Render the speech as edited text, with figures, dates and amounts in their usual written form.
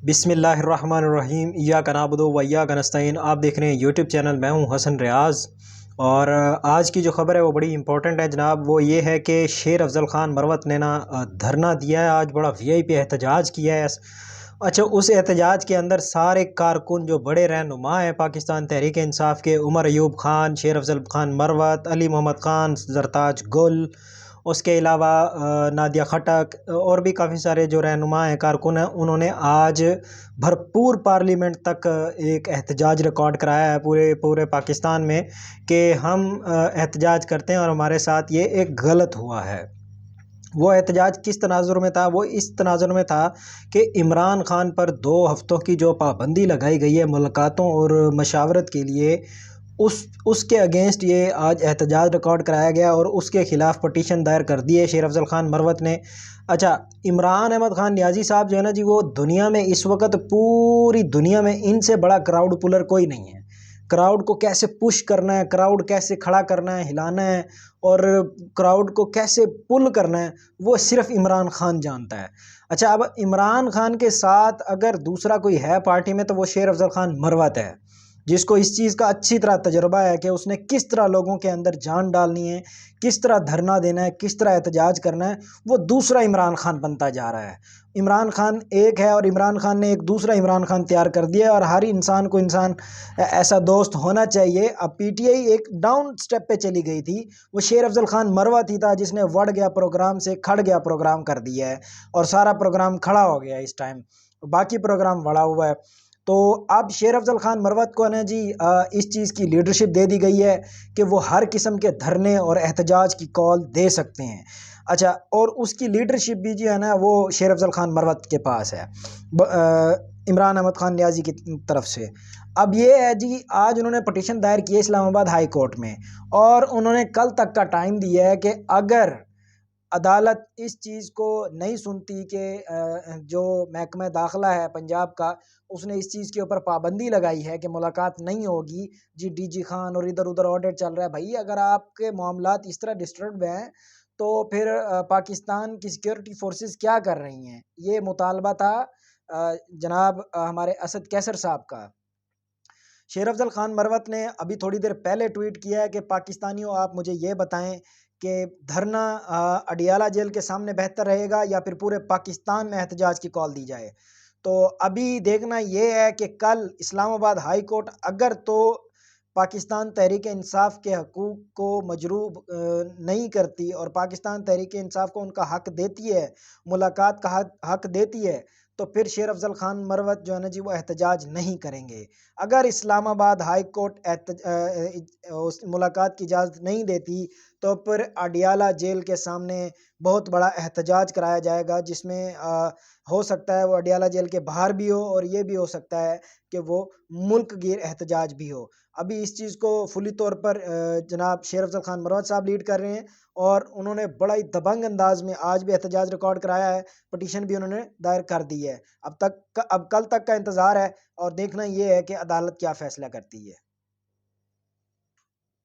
بسم اللہ الرحمن الرحیم، ایاک نعبد و ایاک نستعین۔ آپ دیکھ رہے ہیں یوٹیوب چینل، میں ہوں حسن ریاض۔ اور آج کی جو خبر ہے وہ بڑی امپورٹنٹ ہے جناب۔ وہ یہ ہے کہ شیر افضل خان مروت نے دھرنا دیا ہے، آج بڑا وی آئی پی احتجاج کیا ہے۔ اچھا، اس احتجاج کے اندر سارے کارکن جو بڑے رہنما ہیں پاکستان تحریک انصاف کے، عمر ایوب خان، شیر افضل خان مروت، علی محمد خان، زرتاج گل، اس کے علاوہ نادیہ خٹک اور بھی کافی سارے جو رہنما ہیں کارکن ہیں، انہوں نے آج بھرپور پارلیمنٹ تک ایک احتجاج ریکارڈ کرایا ہے پورے پاکستان میں کہ ہم احتجاج کرتے ہیں اور ہمارے ساتھ یہ ایک غلط ہوا ہے۔ وہ احتجاج کس تناظر میں تھا؟ وہ اس تناظر میں تھا کہ عمران خان پر 2 ہفتوں کی جو پابندی لگائی گئی ہے ملاقاتوں اور مشاورت کے لیے، اس کے اگینسٹ یہ آج احتجاج ریکارڈ کرایا گیا اور اس کے خلاف پٹیشن دائر کر دی ہے شیر افضل خان مروت نے۔ اچھا، عمران احمد خان نیازی صاحب جو ہے نا جی، وہ دنیا میں اس وقت پوری دنیا میں ان سے بڑا کراؤڈ پولر کوئی نہیں ہے۔ کراؤڈ کو کیسے پش کرنا ہے، کراؤڈ کیسے کھڑا کرنا ہے، ہلانا ہے، اور کراؤڈ کو کیسے پل کرنا ہے، وہ صرف عمران خان جانتا ہے۔ اچھا، اب عمران خان کے ساتھ اگر دوسرا کوئی ہے پارٹی میں تو وہ شیر افضل خان مروت ہے، جس کو اس چیز کا اچھی طرح تجربہ ہے کہ اس نے کس طرح لوگوں کے اندر جان ڈالنی ہے، کس طرح دھرنا دینا ہے، کس طرح احتجاج کرنا ہے۔ وہ دوسرا عمران خان بنتا جا رہا ہے۔ عمران خان ایک ہے اور عمران خان نے ایک دوسرا عمران خان تیار کر دیا ہے، اور ہر انسان کو ایسا دوست ہونا چاہیے۔ اب پی ٹی آئی ایک ڈاؤن سٹیپ پہ چلی گئی تھی، وہ شیر افضل خان مروت ہی تھا جس نے وڑ گیا پروگرام سے، کھڑ گیا پروگرام کر دیا ہے، اور سارا پروگرام کھڑا ہو گیا ہے اس ٹائم، باقی پروگرام وڑا ہوا ہے۔ تو اب شیر افضل خان مروت کو نا جی اس چیز کی لیڈرشپ دے دی گئی ہے کہ وہ ہر قسم کے دھرنے اور احتجاج کی کال دے سکتے ہیں۔ اچھا، اور اس کی لیڈرشپ بھی جو ہے نا وہ شیر افضل خان مروت کے پاس ہے عمران احمد خان نیازی کی طرف سے۔ اب یہ ہے جی، آج انہوں نے پٹیشن دائر کی ہے اسلام آباد ہائی کورٹ میں، اور انہوں نے کل تک کا ٹائم دیا ہے کہ اگر عدالت اس چیز کو نہیں سنتی کہ جو محکمہ داخلہ ہے پنجاب کا، اس نے اس چیز کے اوپر پابندی لگائی ہے کہ ملاقات نہیں ہوگی جی، ڈی جی خان اور ادھر ادھر آڈٹ چل رہا ہے۔ بھائی، اگر آپ کے معاملات اس طرح ڈسٹربڈ ہیں تو پھر پاکستان کی سیکیورٹی فورسز کیا کر رہی ہیں؟ یہ مطالبہ تھا جناب ہمارے اسد کیسر صاحب کا۔ شیر افضل خان مروت نے ابھی تھوڑی دیر پہلے ٹویٹ کیا ہے کہ پاکستانیوں، آپ مجھے یہ بتائیں کہ دھرنا اڈیالہ جیل کے سامنے بہتر رہے گا یا پھر پورے پاکستان میں احتجاج کی کال دی جائے؟ تو ابھی دیکھنا یہ ہے کہ کل اسلام آباد ہائی کورٹ اگر تو پاکستان تحریک انصاف کے حقوق کو مجروح نہیں کرتی اور پاکستان تحریک انصاف کو ان کا حق دیتی ہے، ملاقات کا حق دیتی ہے، تو پھر شیر افضل خان مروت جو ہے نا جی وہ احتجاج نہیں کریں گے۔ اگر اسلام آباد ہائی کورٹ ملاقات کی اجازت نہیں دیتی تو پھر اڈیالہ جیل کے سامنے بہت بڑا احتجاج کرایا جائے گا، جس میں ہو سکتا ہے وہ اڈیالہ جیل کے باہر بھی ہو، اور یہ بھی ہو سکتا ہے کہ وہ ملک گیر احتجاج بھی ہو۔ ابھی اس چیز کو فلی طور پر جناب شیر افضل خان مروت صاحب لیڈ کر رہے ہیں، اور انہوں نے بڑا ہی دبنگ انداز میں آج بھی احتجاج ریکارڈ کرایا ہے، پٹیشن بھی انہوں نے دائر کر دی ہے۔ اب کل تک کا انتظار ہے، اور دیکھنا یہ ہے کہ عدالت کیا فیصلہ کرتی ہے۔